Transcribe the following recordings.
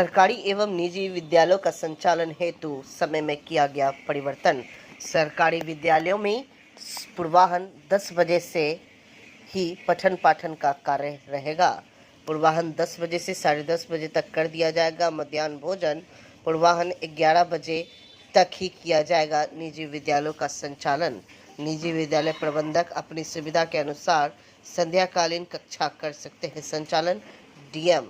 सरकारी एवं निजी विद्यालयों का संचालन हेतु समय में किया गया परिवर्तन। सरकारी विद्यालयों में पूर्वाह्न 10 बजे से ही पठन पाठन का कार्य रहेगा। पूर्वाह्न 10 बजे से 10:30 बजे तक कर दिया जाएगा। मध्याह्न भोजन पूर्वाह्न 11 बजे तक ही किया जाएगा। निजी विद्यालयों का संचालन निजी विद्यालय प्रबंधक अपनी सुविधा के अनुसार संध्याकालीन कक्षा कर सकते हैं। संचालन डीएम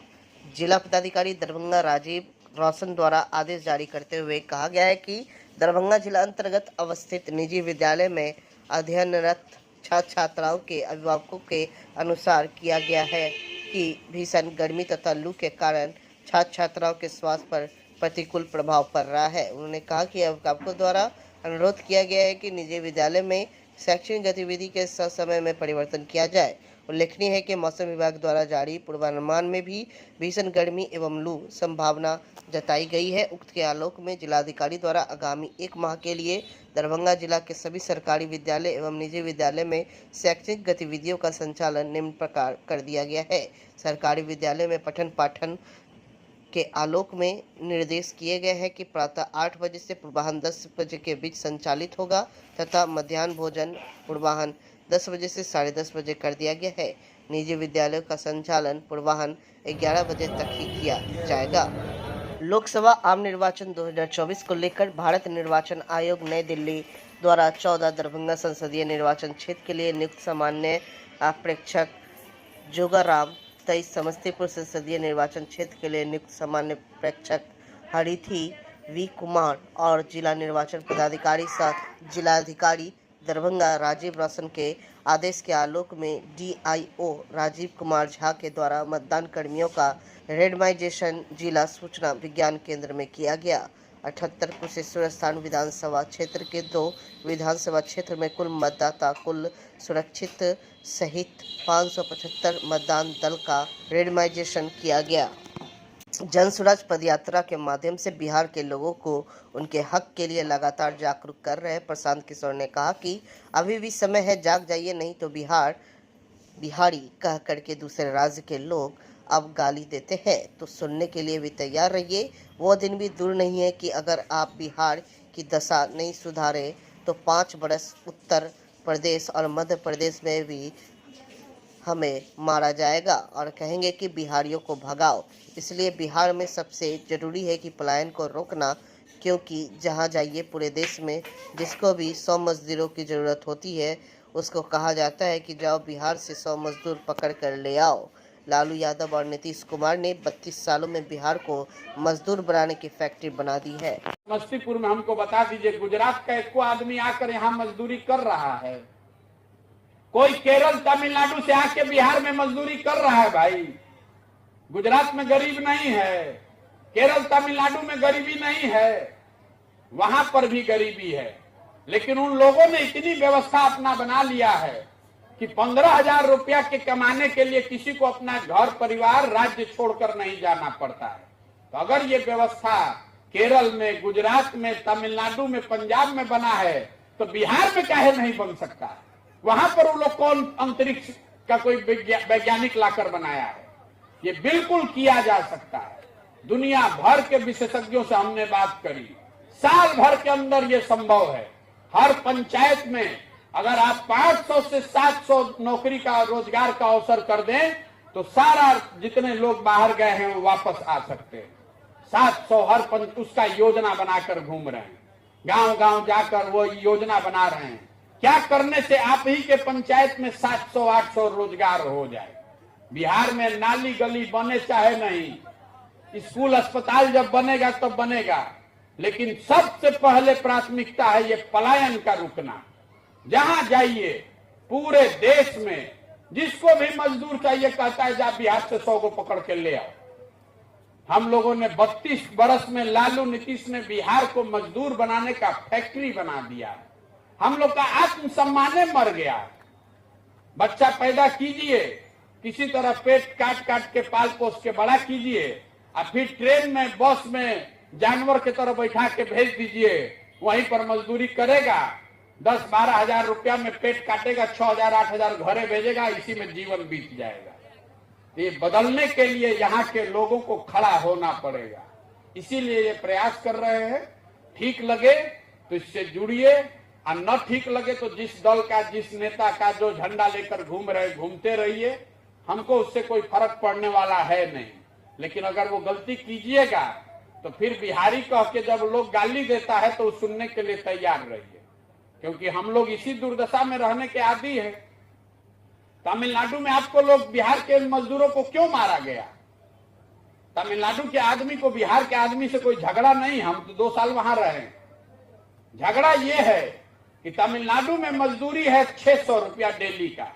जिला पदाधिकारी दरभंगा राजीव रोशन द्वारा आदेश जारी करते हुए कहा गया है कि दरभंगा जिला अंतर्गत अवस्थित निजी विद्यालय में अध्ययनरत छात्र छात्राओं के अभिभावकों के अनुसार किया गया है कि भीषण गर्मी तथा लू के कारण छात्र छात्राओं के स्वास्थ्य पर प्रतिकूल प्रभाव पड़ रहा है। उन्होंने कहा कि अभिभावकों द्वारा अनुरोध किया गया है कि निजी विद्यालय में शैक्षणिक गतिविधि के समय में परिवर्तन किया जाए। उल्लेखनीय है कि मौसम विभाग द्वारा जारी पूर्वानुमान में भी भीषण गर्मी एवं लू संभावना जताई गई है। उक्त के आलोक में जिलाधिकारी द्वारा आगामी 1 माह के लिए दरभंगा जिला के सभी सरकारी विद्यालय एवं निजी विद्यालय में शैक्षणिक गतिविधियों का संचालन निम्न प्रकार कर दिया गया है। सरकारी विद्यालय में पठन पाठन के आलोक में निर्देश किए गए हैं कि प्रातः 8 बजे से पूर्वाह्न 10 बजे के बीच संचालित होगा तथा मध्याह्न भोजन पूर्वाह्न 10 बजे से 10:30 बजे कर दिया गया है। निजी विद्यालयों का संचालन पूर्वाह्न 11 बजे तक ही किया जाएगा। लोकसभा आम निर्वाचन 2024 को लेकर भारत निर्वाचन आयोग नई दिल्ली द्वारा 14 दरभंगा संसदीय निर्वाचन क्षेत्र के लिए नियुक्त सामान्य प्रेक्षक जोगाराम, 23 समस्तीपुर संसदीय निर्वाचन क्षेत्र के लिए नियुक्त सामान्य प्रेक्षक हरिथी वी कुमार और जिला निर्वाचन पदाधिकारी साथ जिलाधिकारी दरभंगा राजीव रोशन के आदेश के आलोक में डीआईओ राजीव कुमार झा के द्वारा मतदान कर्मियों का रेंडमाइजेशन जिला सूचना विज्ञान केंद्र में किया गया। 78 कुशेश्वर स्थान विधानसभा क्षेत्र के 2 विधानसभा क्षेत्र में कुल मतदाता कुल सुरक्षित सहित 575 मतदान दल का रेंडमाइजेशन किया गया। जन स्वराज पदयात्रा के माध्यम से बिहार के लोगों को उनके हक के लिए लगातार जागरूक कर रहे हैं। प्रशांत किशोर ने कहा कि अभी भी समय है, जाग जाइए, नहीं तो बिहारी कह करके दूसरे राज्य के लोग अब गाली देते हैं, तो सुनने के लिए भी तैयार रहिए। वो दिन भी दूर नहीं है कि अगर आप बिहार की दशा नहीं सुधारे तो 5 बरस उत्तर प्रदेश और मध्य प्रदेश में भी हमें मारा जाएगा और कहेंगे कि बिहारियों को भगाओ। इसलिए बिहार में सबसे जरूरी है कि पलायन को रोकना, क्योंकि जहां जाइए पूरे देश में जिसको भी 100 मजदूरों की ज़रूरत होती है उसको कहा जाता है कि जाओ बिहार से 100 मजदूर पकड़ कर ले आओ। लालू यादव और नीतीश कुमार ने 32 सालों में बिहार को मजदूर बनाने की फैक्ट्री बना दी है। समस्तीपुर में हमको बता दीजिए, गुजरात का एक आदमी आकर यहाँ मजदूरी कर रहा है, कोई केरल तमिलनाडु से आके बिहार में मजदूरी कर रहा है। भाई, गुजरात में गरीब नहीं है, केरल तमिलनाडु में गरीबी नहीं है, वहां पर भी गरीबी है, लेकिन उन लोगों ने इतनी व्यवस्था अपना बना लिया है कि 15,000 रुपया के कमाने के लिए किसी को अपना घर परिवार राज्य छोड़कर नहीं जाना पड़ता है। तो अगर ये व्यवस्था केरल में, गुजरात में, तमिलनाडु में, पंजाब में बना है तो बिहार में काहे नहीं बन सकता है? वहां पर वो लोग कौन अंतरिक्ष का कोई वैज्ञानिक लाकर बनाया है? ये बिल्कुल किया जा सकता है। दुनिया भर के विशेषज्ञों से हमने बात करी, साल भर के अंदर ये संभव है। हर पंचायत में अगर आप 500 से 700 नौकरी का, रोजगार का अवसर कर दें तो सारा जितने लोग बाहर गए हैं वो वापस आ सकते हैं। 700 उसका योजना बनाकर घूम रहे हैं, गांव गांव जाकर वो योजना बना रहे हैं। क्या करने से आप ही के पंचायत में 700-800 रोजगार हो जाए। बिहार में नाली गली बने चाहे नहीं, स्कूल अस्पताल जब बनेगा तब बनेगा, लेकिन सबसे पहले प्राथमिकता है ये पलायन का रुकना। जहां जाइए पूरे देश में जिसको भी मजदूर चाहिए कहता है जा बिहार से 100 को पकड़ के ले आओ। हम लोगों ने 32 बरस में लालू नीतीश ने बिहार को मजदूर बनाने का फैक्ट्री बना दिया। हम लोग का आत्मसम्मान मर गया। बच्चा पैदा कीजिए, किसी तरह पेट काट काट के पाल पोस के बड़ा कीजिए और फिर ट्रेन में, बस में जानवर की तरह बैठा के भेज दीजिए, वहीं पर मजदूरी करेगा, 10-12 हजार रुपया में पेट काटेगा, 6,000-8,000 घरे भेजेगा, इसी में जीवन बीत जाएगा। ये बदलने के लिए यहाँ के लोगों को खड़ा होना पड़ेगा। इसीलिए ये प्रयास कर रहे हैं। ठीक लगे तो इससे जुड़िए, और न ठीक लगे तो जिस दल का, जिस नेता का जो झंडा लेकर घूमते रहिए। हमको उससे कोई फर्क पड़ने वाला है नहीं। लेकिन अगर वो गलती कीजिएगा तो फिर बिहारी कह के जब लोग गाली देता है तो सुनने के लिए तैयार रहिए, क्योंकि हम लोग इसी दुर्दशा में रहने के आदी है। तमिलनाडु में आपको लोग, बिहार के मजदूरों को क्यों मारा गया? तमिलनाडु के आदमी को बिहार के आदमी से कोई झगड़ा नहीं। हम तो 2 साल वहां रहे। झगड़ा ये है कि तमिलनाडु में मजदूरी है 600 रुपया डेली का,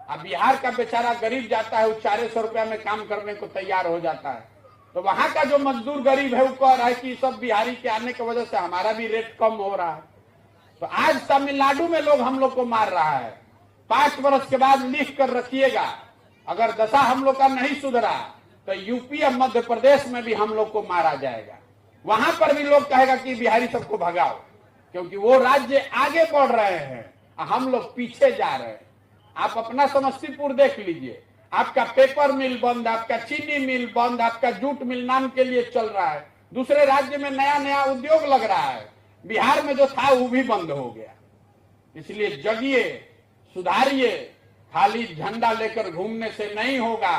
अब बिहार का बेचारा गरीब जाता है, वो 400 रुपया में काम करने को तैयार हो जाता है। तो वहां का जो मजदूर गरीब है वो कह रहा है कि सब बिहारी के आने की वजह से हमारा भी रेट कम हो रहा है। तो आज तमिलनाडु में लोग हम लोग को मार रहा है। 5 वर्ष के बाद लिख कर रखिएगा, अगर दशा हम लोग का नहीं सुधरा तो यूपी और मध्य प्रदेश में भी हम लोग को मारा जाएगा। वहां पर भी लोग कहेगा कि बिहारी सबको भगाओ, क्योंकि वो राज्य आगे बढ़ रहे हैं और हम लोग पीछे जा रहे हैं। आप अपना समस्तीपुर देख लीजिए, आपका पेपर मिल बंद, आपका चीनी मिल बंद, आपका जूट मिल नाम के लिए चल रहा है। दूसरे राज्य में नया नया उद्योग लग रहा है, बिहार में जो था वो भी बंद हो गया। इसलिए जगिए, सुधारिए। खाली झंडा लेकर घूमने से नहीं होगा,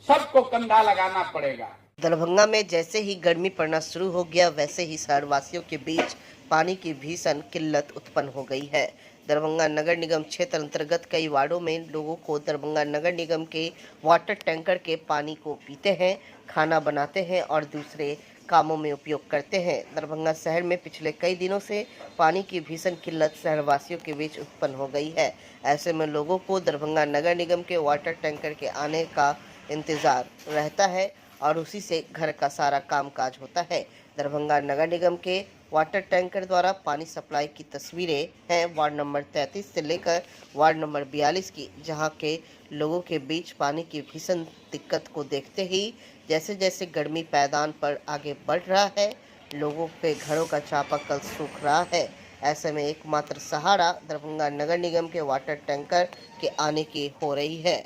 सबको कंधा लगाना पड़ेगा। दरभंगा में जैसे ही गर्मी पड़ना शुरू हो गया, वैसे ही शहरवासियों के बीच पानी की भीषण किल्लत उत्पन्न हो गई है। दरभंगा नगर निगम क्षेत्र अंतर्गत कई वार्डों में लोगों को दरभंगा नगर निगम के वाटर टैंकर के पानी को पीते हैं, खाना बनाते हैं और दूसरे कामों में उपयोग करते हैं। दरभंगा शहर में पिछले कई दिनों से पानी की भीषण किल्लत शहरवासियों के बीच उत्पन्न हो गई है। ऐसे में लोगों को दरभंगा नगर निगम के वाटर टैंकर के आने का इंतज़ार रहता है और उसी से घर का सारा कामकाज होता है। दरभंगा नगर निगम के वाटर टैंकर द्वारा पानी सप्लाई की तस्वीरें हैं वार्ड नंबर 33 से लेकर वार्ड नंबर 42 की, जहां के लोगों के बीच पानी की भीषण दिक्कत को देखते ही जैसे जैसे गर्मी पैदान पर आगे बढ़ रहा है, लोगों के घरों का चापाकल सूख रहा है। ऐसे में एकमात्र सहारा दरभंगा नगर निगम के वाटर टैंकर के आने की हो रही है।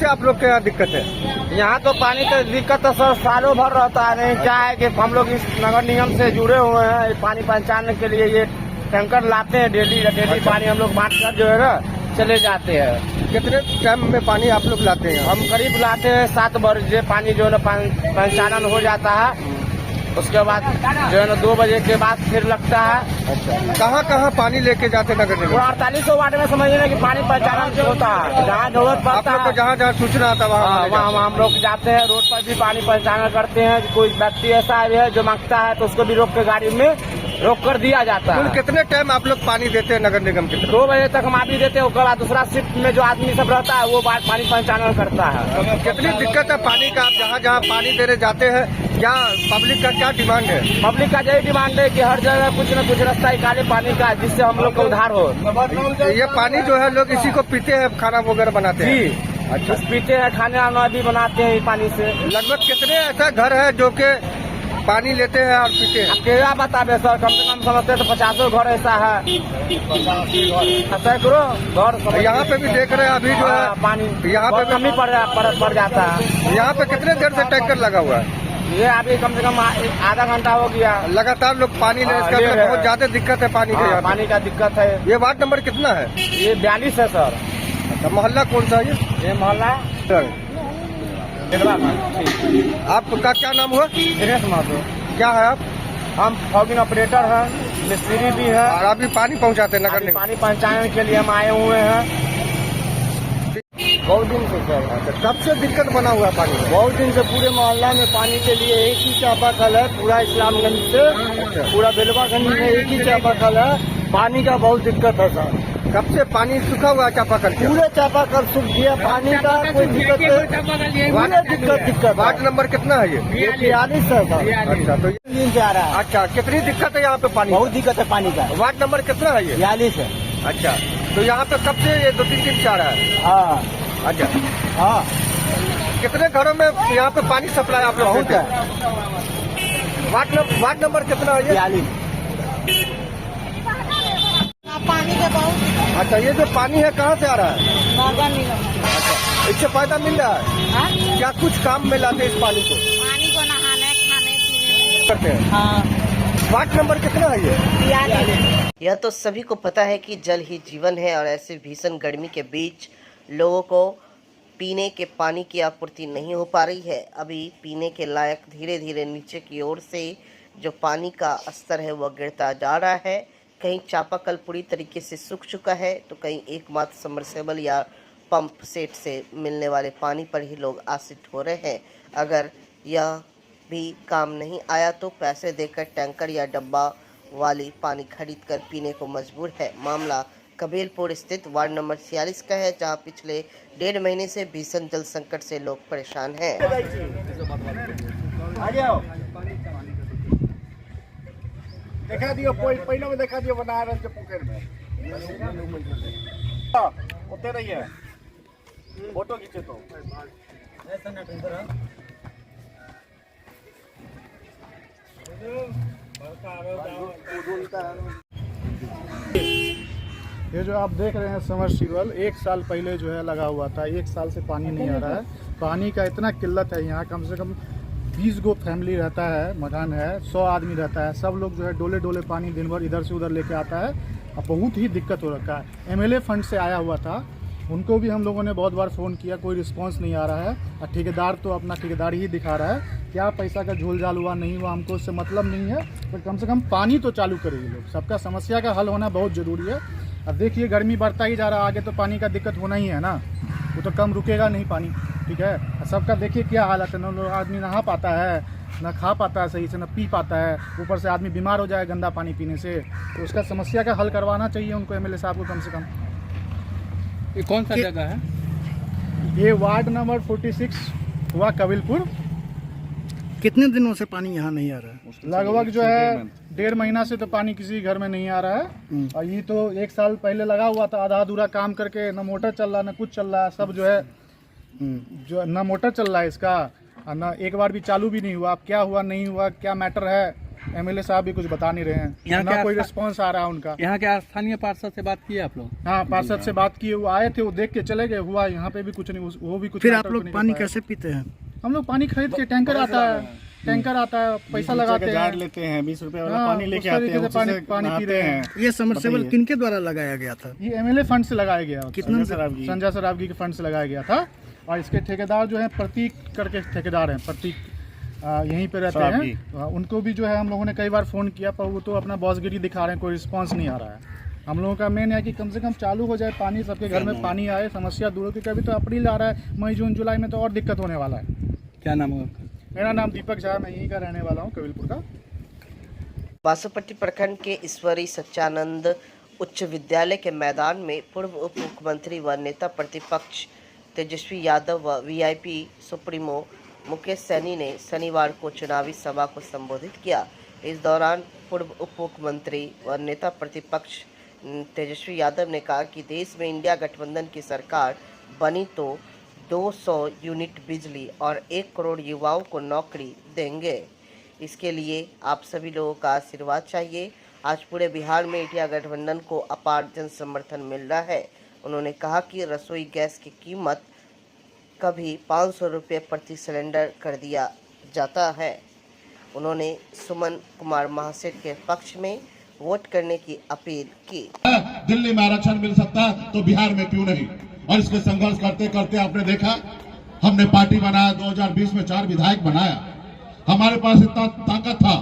आप लोग के यहाँ दिक्कत है? यहाँ तो पानी का दिक्कत तो सर सालों भर रहता है। नहीं क्या है कि हम लोग इस नगर निगम से जुड़े हुए हैं, पानी पहुँचाने के लिए ये टैंकर लाते हैं डेली पानी हम लोग बांट कर जो है ना चले जाते हैं। कितने टाइम में पानी आप लोग लाते हैं? हम करीब लाते हैं 7 बजे पानी जो है ना पहुँचाना हो जाता है। उसके बाद जो है ना 2 बजे के बाद फिर लगता है। अच्छा, कहाँ कहाँ पानी लेके जाते हैं नगर निगम? 48 वार्ड में समझिए ना कि पानी पहुँचाना होता है। जहाँ जरूरत पड़ता है, जहाँ जहाँ सूचना आता है वहाँ हम लोग जाते हैं। रोड पर भी पानी पहुँचाना करते हैं। कोई व्यक्ति ऐसा है जो मांगता है तो उसको भी रोक के गाड़ी में रोक कर दिया जाता है। कितने टाइम आप लोग पानी देते हैं नगर निगम के? 2 बजे तक हम आदमी देते हैं। उसके बाद दूसरा शिफ्ट में जो आदमी सब रहता है वो पानी पहुँचाना करता है। कितनी दिक्कत है पानी का? आप जहाँ जहाँ पानी देने जाते हैं, क्या पब्लिक का क्या डिमांड है? पब्लिक का यही डिमांड है कि हर जगह कुछ न कुछ रास्ता निकाले पानी का, जिससे हम लोग का उद्धार हो। ये पानी जो है लोग इसी को पीते हैं, खाना वगैरह बनाते हैं? जी, अच्छा, पीते हैं, खाना भी बनाते हैं पानी से। लगभग कितने ऐसा घर है जो के पानी लेते हैं और पीते हैं? क्या बताबे सर, कम से कम समझते हैं तो 50 घर ऐसा है। सैकड़ों घर यहाँ पे भी देख रहे हैं अभी जो है पानी यहाँ पे कमी पड़ जाता है। यहाँ पे कितने देर से टैंकर लगा हुआ है? ये अभी कम से कम आधा घंटा हो गया। लगातार लोग पानी ले, इसका मतलब बहुत ज्यादा दिक्कत है पानी के। पानी का दिक्कत है। ये वार्ड नंबर कितना है? ये 42 है सर। अच्छा, मोहल्ला कौन सा है ये मोहल्ला? आपका क्या नाम हुआ? दिनेश महतो। क्या है आप? हम फॉगिंग ऑपरेटर हैं, मिस्त्री भी है और अभी पानी पहुंचाते हैं नगर निगम? पानी पहुँचाने के लिए हम आए हुए हैं बहुत दिन से सर। कब से दिक्कत बना हुआ है पानी? बहुत दिन से पूरे मोहल्ला में पानी के लिए एक ही चापाकल है। पूरा इस्लामगंज से पूरा बेलवागंज में एक ही चापाकल है। पानी का बहुत दिक्कत है सर। कब से पानी सूखा हुआ चापाकल क्या? पूरे चापाकल सूख गया, पानी का कोई दिक्कत नहीं, पूरे दिक्कत। वार्ड नंबर कितना है ये? 43 है सर। अच्छा, तो दिन से आ रहा है। अच्छा, कितनी दिक्कत है यहाँ पे पानी? बहुत दिक्कत है पानी का। वार्ड नंबर कितना है ये? 42 है। अच्छा, तो यहाँ पे कब से ये 2-3 दिन से आ रहा है? हाँ अच्छा, हाँ, कितने घरों में यहाँ पे पानी सप्लाई आप लोग बहुत देते है। हैं? वार्ड नंबर कितना है ये? 42। पानी का बहुत अच्छा, ये जो पानी है कहाँ से आ रहा है? नगर निगम अच्छा, इससे फायदा मिल रहा है? हाँ? क्या कुछ काम में लाते हैं इस पानी को? पानी को नहाने खाने पीने में। करते हैं। हाँ, वार्ड नंबर कितना है ये? 42। यह तो सभी को पता है कि जल ही जीवन है और ऐसे भीषण गर्मी के बीच लोगों को पीने के पानी की आपूर्ति नहीं हो पा रही है। अभी पीने के लायक धीरे धीरे नीचे की ओर से जो पानी का स्तर है वह गिरता जा रहा है। कहीं चापाकल पूरी तरीके से सूख चुका है तो कहीं एकमात्र सबमर्सिबल या पंप सेट से मिलने वाले पानी पर ही लोग आश्रित हो रहे हैं। अगर यह भी काम नहीं आया तो पैसे देकर टैंकर या डब्बा वाली पानी खरीदकर पीने को मजबूर है। मामला कबीलपुर स्थित वार्ड नंबर 46 का है, जहां पिछले 1.5 महीने से भीषण जल संकट से लोग परेशान हैं। देखा दियो पहले में देखा दियो बना रहे पोखर में होते रही है फोटो खींचे तो ये जो आप देख रहे हैं समरसीबल 1 साल पहले जो है लगा हुआ था। 1 साल से पानी नहीं आ रहा है। पानी का इतना किल्लत है यहाँ, कम से कम 20 गो फैमिली रहता है, मकान है, 100 आदमी रहता है। सब लोग जो है डोले डोले पानी दिन भर इधर से उधर लेके आता है और बहुत ही दिक्कत हो रखा है। एमएलए फंड से आया हुआ था, उनको भी हम लोगों ने बहुत बार फ़ोन किया, कोई रिस्पांस नहीं आ रहा है। और ठेकेदार तो अपना ठेकेदारी ही दिखा रहा है। क्या पैसा का झोल झाल हुआ नहीं हुआ हमको उससे मतलब नहीं है, पर कम से कम पानी तो चालू करेंगे लोग। सबका समस्या का हल होना बहुत ज़रूरी है। अब देखिए गर्मी बढ़ता ही जा रहा है, आगे तो पानी का दिक्कत होना ही है ना, वो तो कम रुकेगा नहीं पानी, ठीक है। सबका देखिए क्या हालत है, न आदमी नहा पाता है, न खा पाता है सही से, न पी पाता है, ऊपर से आदमी बीमार हो जाए गंदा पानी पीने से। तो उसका समस्या का हल करवाना चाहिए उनको, एमएलए साहब को कम से कम। ये कौन सा जगह है? ये वार्ड नंबर 46 हुआ कबीलपुर। कितने दिनों से पानी यहाँ नहीं आ रहा है? लगभग जो है 1.5 महीना से तो पानी किसी घर में नहीं आ रहा है। और ये तो 1 साल पहले लगा हुआ था, आधा अधूरा काम करके, न मोटर चल रहा न कुछ चल रहा, सब जो है जो न मोटर चल रहा है इसका, और न एक बार भी चालू भी नहीं हुआ। अब क्या हुआ नहीं हुआ, क्या मैटर है, एमएलए साहब भी कुछ बता नहीं रहे हैं, ना कोई रिस्पांस आ रहा है उनका। यहाँ के स्थानीय पार्षद से बात की आप लोग? हाँ, पार्षद से बात की, वो आए थे, वो देख के चले गए, हुआ यहाँ पे भी कुछ नहीं, वो भी कुछ। फिर आप लोग पानी कैसे पीते हैं? हम लोग पानी खरीद के, टैंकर आता है, पैसा लगाते हैं, लेते हैं 20 रुपए वाला हाँ, पानी लेके उस आते हैं, तरीके से पानी पी रहे हैं। ये सबमर्सिबल किनके द्वारा लगाया गया था? ये एमएलए फंड से लगाया गया, कितना? संजय सरावगी के फंड से लगाया गया था। और इसके ठेकेदार जो है प्रतीक करके ठेकेदार हैं, प्रतीक यहीं पे रहते हैं। उनको भी जो है हम लोगों ने कई बार फ़ोन किया, पर वो तो अपना बॉसगिरी दिखा रहे हैं, कोई रिस्पांस नहीं आ रहा है। हम लोगों का मेन है कि कम से कम चालू हो जाए पानी, सबके घर में पानी आए, समस्या दूर हो। क्योंकि अभी तो अप्रैल आ रहा है, मई जून जुलाई में तो और दिक्कत होने वाला है। क्या नाम है आपका? मेरा नाम दीपक झा, मैं यहीं का रहने वाला हूँ, कबीलपुर का। बासोपट्टी प्रखंड के ईश्वरी सच्चानंद उच्च विद्यालय के मैदान में पूर्व उप मुख्यमंत्री व नेता प्रतिपक्ष तेजस्वी यादव व वीआईपी सुप्रीमो मुकेश सैनी ने शनिवार को चुनावी सभा को संबोधित किया। इस दौरान पूर्व उप मुख्यमंत्री व नेता प्रतिपक्ष तेजस्वी यादव ने कहा कि देश में इंडिया गठबंधन की सरकार बनी तो 200 यूनिट बिजली और 1 करोड़ युवाओं को नौकरी देंगे। इसके लिए आप सभी लोगों का आशीर्वाद चाहिए। आज पूरे बिहार में इंडिया गठबंधन को अपार जन समर्थन मिल रहा है। उन्होंने कहा कि रसोई गैस की कीमत कभी 500 रुपये प्रति सिलेंडर कर दिया जाता है। उन्होंने सुमन कुमार महासेठ के पक्ष में वोट करने की अपील की। दिल्ली में आरक्षण मिल सकता तो बिहार में क्यों नहीं? और इसके संघर्ष करते करते आपने देखा, हमने पार्टी बनाया, 2020 में 4 विधायक बनाया। हमारे पास इतना ताकत था,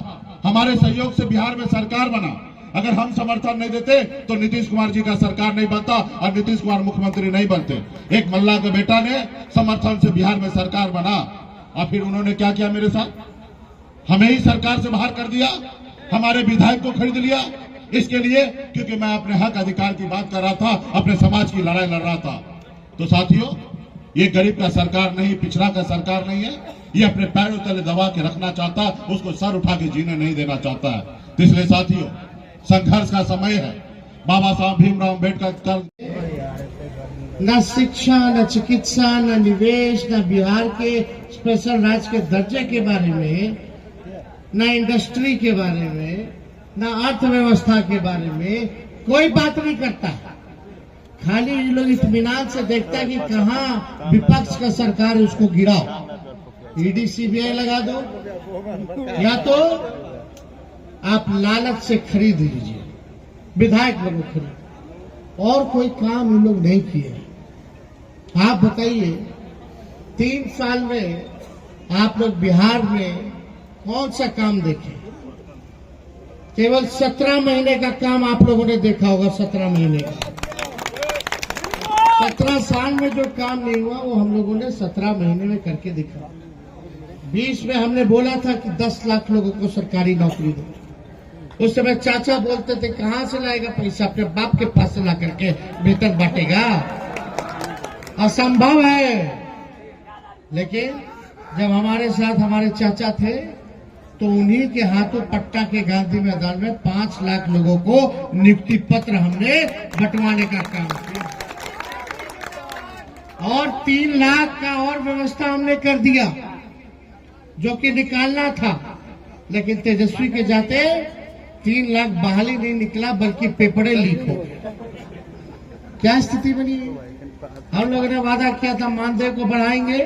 हमारे सहयोग से बिहार में सरकार बना। अगर हम समर्थन नहीं देते तो नीतीश कुमार जी का सरकार नहीं बनता और नीतीश कुमार मुख्यमंत्री नहीं बनते। एक मल्ला के बेटा ने समर्थन से बिहार में सरकार बना और फिर उन्होंने क्या किया मेरे साथ? हमें ही सरकार से बाहर कर दिया, हमारे विधायक को खरीद लिया, इसके लिए क्योंकि मैं अपने हक अधिकार की बात कर रहा था, अपने समाज की लड़ाई लड़ रहा था। तो साथियों, ये गरीब का सरकार नहीं, पिछड़ा का सरकार नहीं है। ये अपने पैरों तले दबा के रखना चाहता है, उसको सर उठा के जीने नहीं देना चाहता है। तो इसलिए साथियों, संघर्ष का समय है। बाबा साहब भीमराव अम्बेडकर न शिक्षा, न चिकित्सा, न निवेश, न बिहार के स्पेशल राज्य के दर्जे के बारे में, न इंडस्ट्री के बारे में, न अर्थव्यवस्था के बारे में कोई बात नहीं करता। खाली ये लोग इत्मीनान से देखता है कि कहाँ विपक्ष का सरकार है, उसको गिराओ, ईडी सीबीआई लगा दो, या तो आप लालच से खरीद लीजिए, विधायक लोग खरीद, और कोई काम ये लोग नहीं किए। आप बताइए 3 साल में आप लोग बिहार में कौन सा काम देखे? केवल 17 महीने का काम आप लोगों ने देखा होगा। 17 महीने का, 17 साल में जो काम नहीं हुआ वो हम लोगों ने 17 महीने में करके दिखा। 20 में हमने बोला था कि 10 लाख लोगों को सरकारी नौकरी दो। उस समय चाचा बोलते थे कहां से लाएगा पैसा, अपने बाप के पास से ला करके वेतन बांटेगा, असंभव है। लेकिन जब हमारे साथ हमारे चाचा थे तो उन्हीं के हाथों पट्टा के गांधी मैदान में 5 लाख लोगों को नियुक्ति पत्र हमने बंटवाने का काम किया, और 3 लाख का और व्यवस्था हमने कर दिया जो कि निकालना था। लेकिन तेजस्वी के जाते 3 लाख बहाली नहीं निकला, बल्कि पेपरें लीक हो गए। क्या स्थिति बनी? हम लोगों ने वादा किया था मानदेय को बढ़ाएंगे,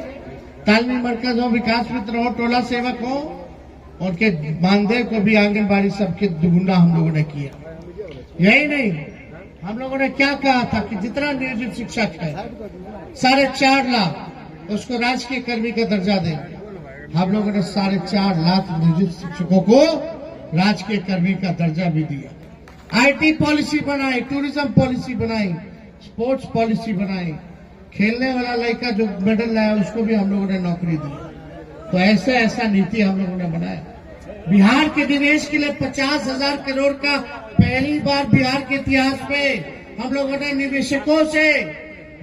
तालमी मरकज हो, विकास मित्र हो, टोला सेवक हो, उनके मानदेय को भी आंगनबाड़ी सबके दुगुना हम लोगों ने किया। यही नहीं, हम लोगों ने क्या कहा था कि जितना नियोजित शिक्षक है 4.5 लाख उसको राजकीय कर्मी का दर्जा देंगे। हम लोगों ने 4.5 लाख नियोजित शिक्षकों को राजकीय कर्मी का दर्जा भी दिया। आईटी पॉलिसी बनाई, टूरिज्म पॉलिसी बनाई, स्पोर्ट्स पॉलिसी बनाई, खेलने वाला लड़का जो मेडल लाया उसको भी हम लोगों ने नौकरी दी। तो ऐसा नीति हम लोगों ने बनाया। बिहार के निवेश के लिए 50,000 करोड़ का पहली बार बिहार के इतिहास में हम लोगों ने निवेशकों से,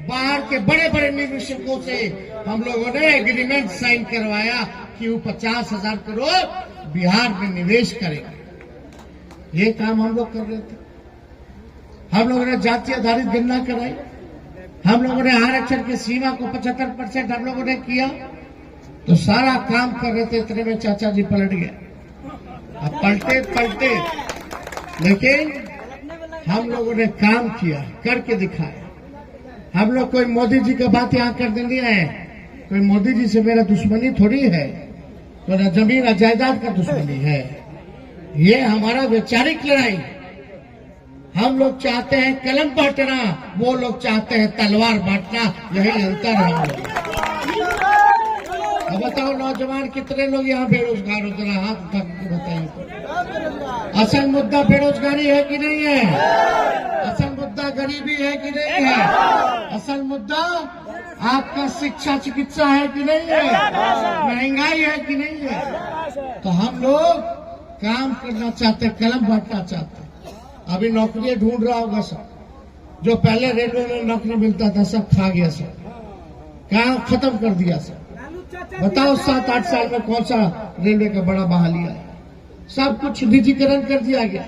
बाहर के बड़े बड़े निवेशकों से हम लोगों ने एग्रीमेंट साइन करवाया कि वो 50,000 करोड़ बिहार में निवेश करेंगे। ये काम हम लोग कर रहे थे। हम लोगों ने जाति आधारित गणना कराई, हम लोगों ने आरक्षण की सीमा को 75% हम लोगों ने किया। तो सारा काम कर रहे थे, इतने में चाचा जी पलट गए। अब पलटे लेकिन हम लोगों ने काम किया, करके दिखाया। हम लोग कोई मोदी जी की बात यहाँ कर देनी है, कोई मोदी जी से मेरा दुश्मनी थोड़ी है, तो न जमीन न जायदाद का दुश्मनी है। ये हमारा वैचारिक लड़ाई। हम लोग चाहते हैं कलम बांटना, वो लोग चाहते हैं तलवार बांटना। यही अंतर है हम लोग। अब बताओ नौजवान कितने लोग यहाँ बेरोजगार हो, जरा हाथ उठा के बताइए। असल मुद्दा बेरोजगारी है कि नहीं है? असल मुद्दा गरीबी है कि नहीं है? असल मुद्दा आपका शिक्षा चिकित्सा है कि नहीं है? महंगाई है कि नहीं है? तो हम लोग काम करना चाहते, कलम बांटना चाहते। अभी नौकरियां ढूंढ रहा होगा सब, जो पहले रेलवे में नौकरी मिलता था सब खा गया, सब काम खत्म कर दिया सब। बताओ 7-8 साल में कौन सा रेलवे का बड़ा बहाली आया? सब कुछ निजीकरण कर दिया गया।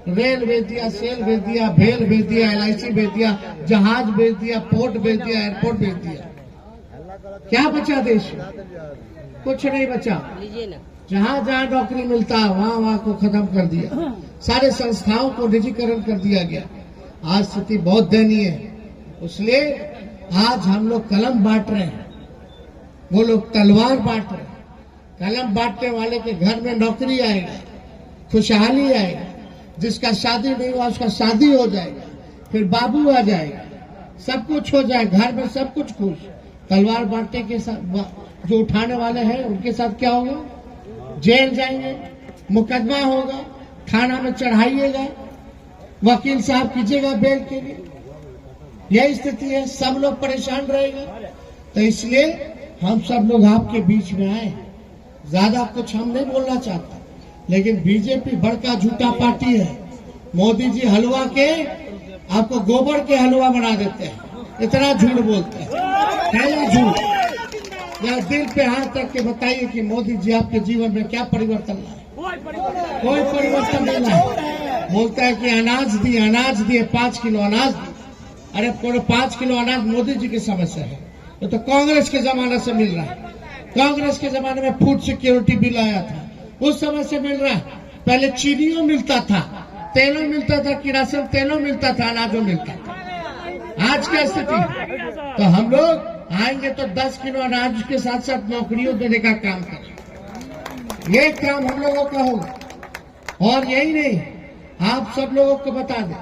रेल बेच दिया, सेल बेच दिया, भेल बेच दिया, LIC बेच दिया, जहाज बेच दिया, पोर्ट बेच दिया, एयरपोर्ट बेच दिया। क्या बचा देश में? कुछ नहीं बचा। जहां जहां नौकरी मिलता है वहां को खत्म कर दिया। सारे संस्थाओं को निजीकरण कर दिया गया। आज स्थिति बहुत दयनीय है। इसलिए आज हम लोग कलम बांट रहे हैं, वो लोग तलवार बांट रहे हैं। कलम बांटने वाले के घर में नौकरी आएगा, खुशहाली आएगा, जिसका शादी नहीं हुआ उसका शादी हो जाएगा, फिर बाबू आ जाएगा, सब कुछ हो जाएगा, घर में सब कुछ खुश। तलवार बांटने के साथ जो उठाने वाले हैं उनके साथ क्या होगा? जेल जाएंगे, मुकदमा होगा, थाना में चढ़ाइएगा, वकील साहब कीजिएगा बेल के लिए। यही स्थिति है, सब लोग परेशान रहेंगे। तो इसलिए हम सब लोग आपके बीच में आए। ज्यादा कुछ हम नहीं बोलना चाहते, लेकिन बीजेपी बड़का झूठा पार्टी है। मोदी जी हलवा के आपको गोबर के हलवा बना देते हैं, इतना झूठ बोलते हैं। है ये झूठ? या दिल पे हाथ रख के बताइए कि मोदी जी आपके जीवन में क्या परिवर्तन लाए? कोई परिवर्तन नहीं लाए। बोलता है कि अनाज दिए 5 किलो अनाज दिए। अरे पूरे 5 किलो अनाज मोदी जी के समय से है, तो कांग्रेस के जमाने से मिल रहा है। कांग्रेस के जमाने में फूड सिक्योरिटी बिल आया था, उस समय से मिल रहा है। पहले चीनियों मिलता था, तेलों मिलता था, किरासन तेलों मिलता था, अनाजों मिलता था। आज क्या स्थिति? तो हम लोग आएंगे तो 10 किलो अनाज के साथ साथ नौकरियों देने का काम करें। ये काम हम लोगों का होगा। और यही नहीं, आप सब लोगों को बता दें,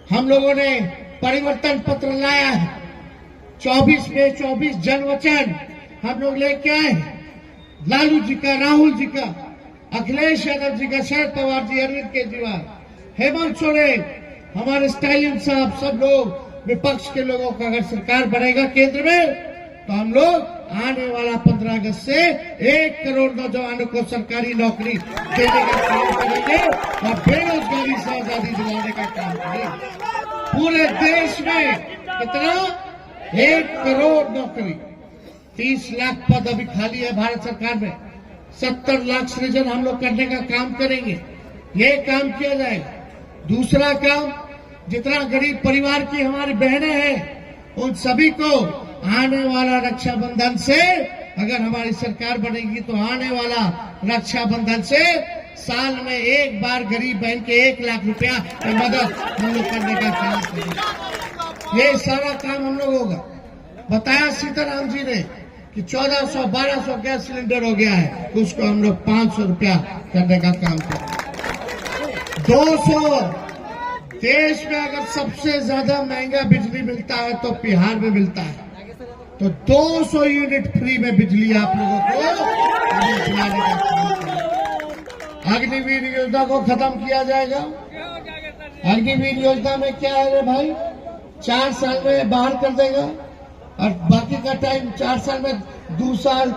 हम लोगों ने परिवर्तन पत्र लाया है। 24 में 24 जनवचन हम लोग लेके आए। लालू जी का, राहुल जी का, अखिलेश यादव जी का, शरद पवार जी, अरविंद केजरीवाल, हेमंत सोरेन, हमारे स्टालिन साहब, सब लोग विपक्ष के लोगों का अगर सरकार बनेगा केंद्र में, तो हम लोग आने वाला 15 अगस्त से 1 करोड़ नौजवानों को सरकारी नौकरी देने का काम करेंगे और बेरोजगारी से आजादी दिलाने का काम करेंगे। पूरे देश में कितना? 1 करोड़ नौकरी। 30 लाख पद अभी खाली है भारत सरकार में। 70 लाख सृजन हम लोग करने का काम करेंगे। ये काम किया जाएगा। दूसरा काम, जितना गरीब परिवार की हमारी बहनें हैं, उन सभी को आने वाला रक्षाबंधन से, अगर हमारी सरकार बनेगी तो आने वाला रक्षाबंधन से साल में एक बार गरीब बहन के 1 लाख रुपया की मदद हम लोग करने का काम करेंगे। ये सारा काम हम लोग होगा। बताया सीताराम जी ने कि 1400-1200 गैस सिलेंडर हो गया है, उसको हम लोग 500 रुपया करने का काम करें। 200 देश में अगर सबसे ज्यादा महंगा बिजली मिलता है तो बिहार में मिलता है, तो 200 यूनिट फ्री में बिजली आप लोगों को दिलाने का काम करें। अग्निवीर योजना को खत्म किया जाएगा। अग्निवीर योजना में क्या है रे भाई? 4 साल में बाहर कर देगा और बाकी का टाइम 4 साल में 2 साल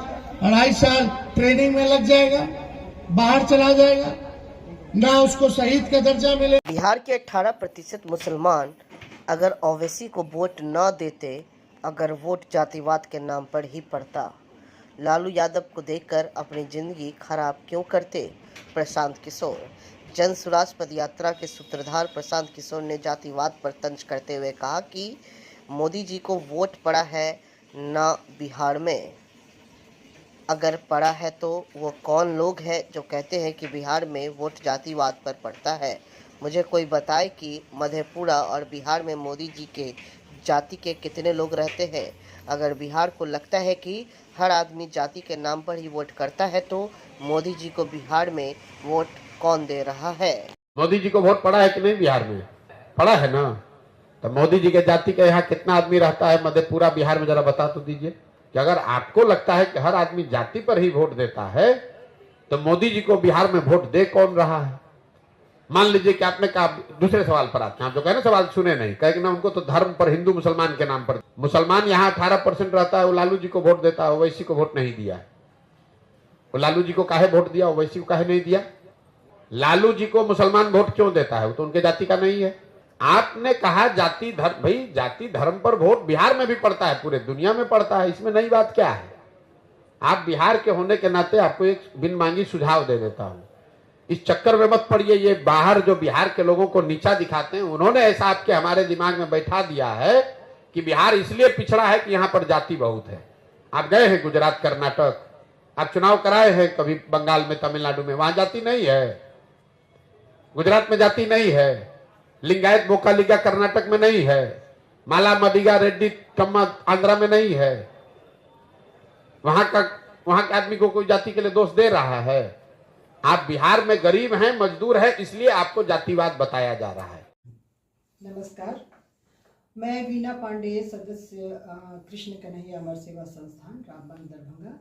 2.5 साल ट्रेनिंग में लग जाएगा, बाहर चला जाएगा, ना उसको शहीद का दर्जा मिले। बिहार के 18% मुसलमान अगर ओवैसी को वोट न देते, अगर वोट जातिवाद के नाम पर ही पड़ता, लालू यादव को देखकर अपनी जिंदगी खराब क्यों करते? प्रशांत किशोर। जन स्वराज पदयात्रा के सूत्रधार प्रशांत किशोर ने जातिवाद पर तंज करते हुए कहा कि मोदी जी को वोट पड़ा है न बिहार में। अगर पड़ा है तो वो कौन लोग हैं जो कहते हैं कि बिहार में वोट जातिवाद पर पड़ता है? मुझे कोई बताए कि मधेपुरा और बिहार में मोदी जी के जाति के कितने लोग रहते हैं? अगर बिहार को लगता है कि हर आदमी जाति के नाम पर ही वोट करता है, तो मोदी जी को बिहार में वोट कौन दे रहा है? मोदी जी को वोट पड़ा है कि नहीं? बिहार में पड़ा है ना। तो मोदी जी के जाति का यहाँ कितना आदमी रहता है मधेपुरा बिहार में? जरा बता तो दीजिए कि अगर आपको लगता है कि हर आदमी जाति पर ही वोट देता है, तो मोदी जी को बिहार में वोट दे कौन रहा है? मान लीजिए कि आपने कहा, दूसरे सवाल पर आते हैं। आप जो कह रहे सवाल सुने नहीं, कहे ना उनको तो धर्म पर, हिंदू मुसलमान के नाम पर। मुसलमान यहाँ 18% रहता है, वो लालू जी को वोट देता है, ओवैसी को वोट नहीं दिया। वो लालू जी को काहे वोट दिया, ओवैसी को काहे नहीं दिया? लालू जी को मुसलमान वोट क्यों देता है? वो तो उनके जाति का नहीं है। आपने कहा जाति धर्म, भाई जाति धर्म पर वोट बिहार में भी पड़ता है, पूरे दुनिया में पड़ता है, इसमें नई बात क्या है? आप बिहार के होने के नाते आपको एक बिन मांगी सुझाव दे देता हूं, इस चक्कर में मत पड़िए। ये बाहर जो बिहार के लोगों को नीचा दिखाते हैं, उन्होंने ऐसा आपके हमारे दिमाग में बैठा दिया है कि बिहार इसलिए पिछड़ा है कि यहाँ पर जाति बहुत है। आप गए हैं गुजरात, कर्नाटक, आप चुनाव कराए हैं कभी बंगाल में, तमिलनाडु में, वहां जाति नहीं है। गुजरात में जाति नहीं है। लिंगायत बोकालिगा कर्नाटक में नहीं है। माला मदिगा रेड्डी कम्मा आंध्रा में नहीं है। वहां के आदमी को कोई जाति के लिए दोष दे रहा है? आप बिहार में गरीब हैं, मजदूर हैं, इसलिए आपको जातिवाद बताया जा रहा है। नमस्कार, मैं वीना पांडे, सदस्य कृष्ण कन्हैया अमर सेवा संस्थान रामबन दरभंगा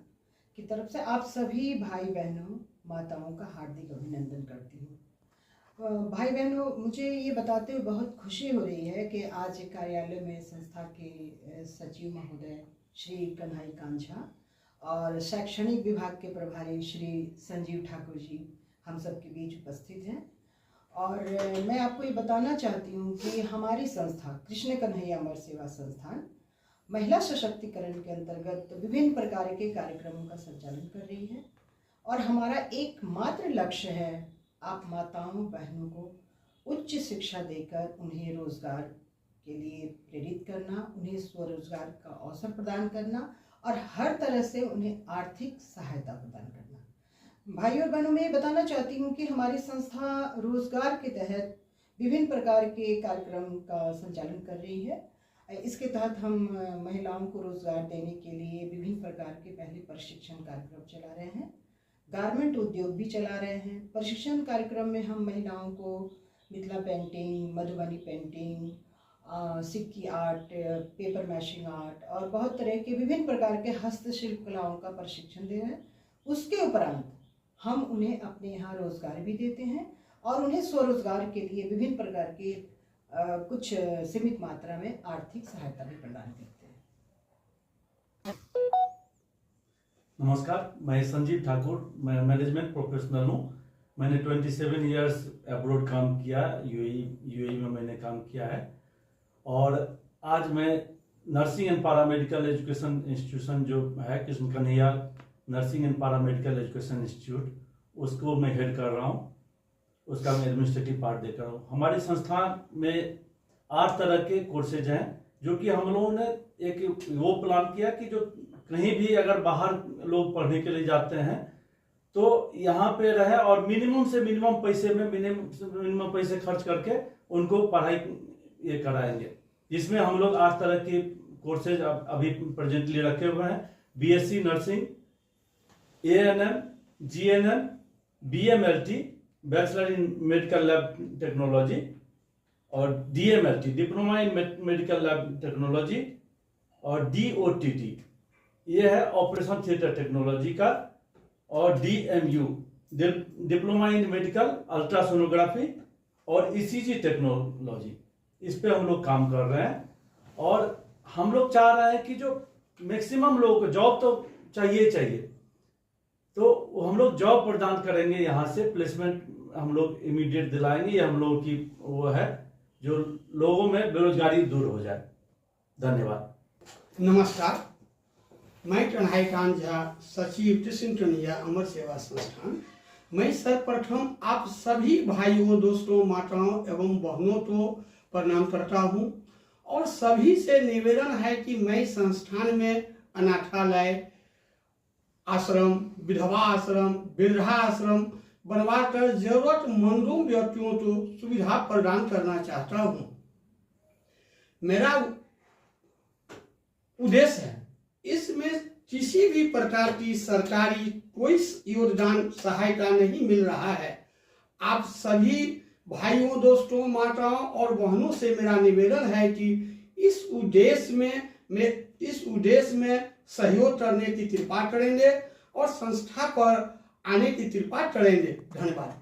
की तरफ से आप सभी भाई बहनों, माताओं का हार्दिक अभिनंदन करती हूँ। भाई बहनों, मुझे ये बताते हुए बहुत खुशी हो रही है कि आज कार्यालय में संस्था के सचिव महोदय श्री कन्हई कांझा और शैक्षणिक विभाग के प्रभारी श्री संजीव ठाकुर जी हम सब के बीच उपस्थित हैं। और मैं आपको ये बताना चाहती हूँ कि हमारी संस्था कृष्ण कन्हैया अमर सेवा संस्थान महिला सशक्तिकरण के अंतर्गत विभिन्न प्रकार के कार्यक्रमों का संचालन कर रही है और हमारा एकमात्र लक्ष्य है आप माताओं बहनों को उच्च शिक्षा देकर उन्हें रोजगार के लिए प्रेरित करना, उन्हें स्वरोजगार का अवसर प्रदान करना और हर तरह से उन्हें आर्थिक सहायता प्रदान करना। भाई और बहनों, मैं ये बताना चाहती हूँ कि हमारी संस्था रोजगार के तहत विभिन्न प्रकार के कार्यक्रम का संचालन कर रही है। इसके तहत हम महिलाओं को रोजगार देने के लिए विभिन्न प्रकार के पहले प्रशिक्षण कार्यक्रम चला रहे हैं, गारमेंट उद्योग भी चला रहे हैं। प्रशिक्षण कार्यक्रम में हम महिलाओं को मिथिला पेंटिंग, मधुबनी पेंटिंग, सिक्की आर्ट, पेपर मैशिंग आर्ट और बहुत तरह के विभिन्न प्रकार के हस्तशिल्प कलाओं का प्रशिक्षण दे रहे हैं। उसके उपरांत हम उन्हें अपने यहाँ रोजगार भी देते हैं और उन्हें स्वरोजगार के लिए विभिन्न प्रकार के कुछ सीमित मात्रा में आर्थिक सहायता भी प्रदान करते हैं। नमस्कार, मैं संजीव ठाकुर, मैं मैनेजमेंट प्रोफेशनल हूँ। मैंने 27 इयर्स अब्रॉड काम किया, यूएई में मैंने काम किया है और आज मैं nursing and paramedical education institution जो है Krishna Kanhaiya nursing and paramedical education institute, उसको मैं हेड कर रहा हूँ। उसका मैं एडमिनिस्ट्रेटिव पार्ट देख रहा हूँ। हमारी संस्था में 8 तरह के कोर्सेज हैं जो कि हम लोगों ने एक वो प्लान किया कि जो कहीं भी अगर बाहर लोग पढ़ने के लिए जाते हैं तो यहाँ पे रहे और मिनिमम से मिनिमम पैसे में मिनिमम पैसे खर्च करके उनको पढ़ाई ये कराएंगे, जिसमें हम लोग 8 तरह के कोर्सेज अभी प्रेजेंटली रखे हुए हैं। BSc nursing, ANM, GNM, BMLT bachelor in medical lab technology और DMLT diploma in medical lab technology और डीओटीटी ये है ऑपरेशन थिएटर टेक्नोलॉजी का और DMU diploma in medical ultrasonography और ईसीजी टेक्नोलॉजी, इस पे हम लोग काम कर रहे हैं। और हम लोग चाह रहे हैं कि जो मैक्सिमम लोगों को जॉब तो चाहिए तो हम लोग जॉब प्रदान करेंगे, यहाँ से प्लेसमेंट हम लोग इमीडिएट दिलाएंगे। ये हम लोगों की वो है जो लोगों में बेरोजगारी दूर हो जाए। धन्यवाद। नमस्कार, मैं कन्हैया झा, सचिव कृष्ण कन्हैया अमर सेवा संस्थान। मैं सर्वप्रथम आप सभी भाइयों, दोस्तों, माताओं एवं बहनों को प्रणाम करता हूं और सभी से निवेदन है कि मैं संस्थान में अनाथालय, आश्रम, विधवा आश्रम, वृद्धा आश्रम बनवाकर जरूरतमंदों व्यक्तियों को सुविधा प्रदान करना चाहता हूं। मेरा उद्देश्य है इसमें किसी भी प्रकार की सरकारी कोई योगदान सहायता नहीं मिल रहा है। आप सभी भाइयों, दोस्तों, माताओं और बहनों से मेरा निवेदन है कि इस उद्देश्य में सहयोग करने की कृपा करेंगे और संस्था पर आने की कृपा करेंगे। धन्यवाद।